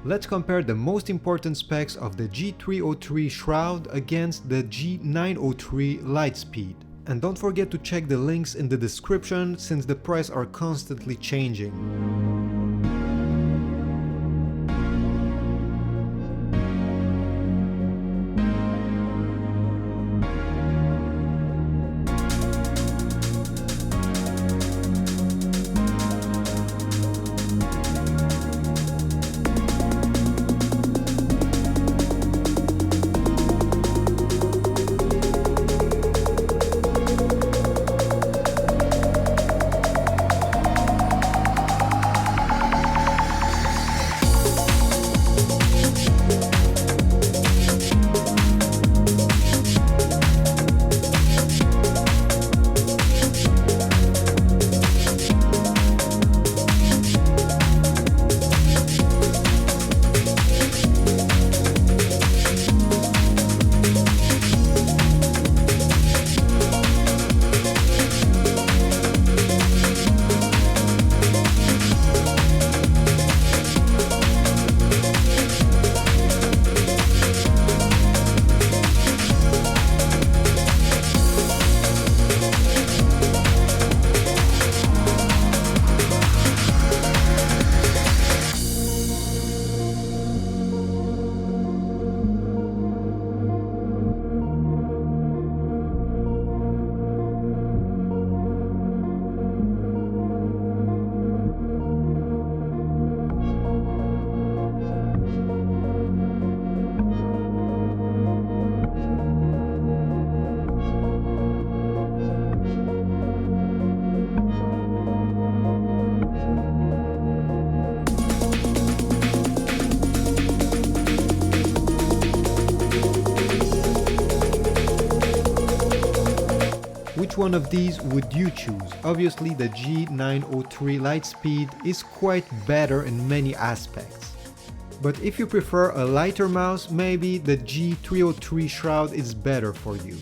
Let's compare the most important specs of the G303 SHROUD against the G903 LIGHTSPEED. And don't forget to check the links in the description since the prices are constantly changing. Which one of these would you choose? Obviously the G903 LIGHTSPEED is quite better in many aspects. But if you prefer a lighter mouse, maybe the G303 SHROUD is better for you.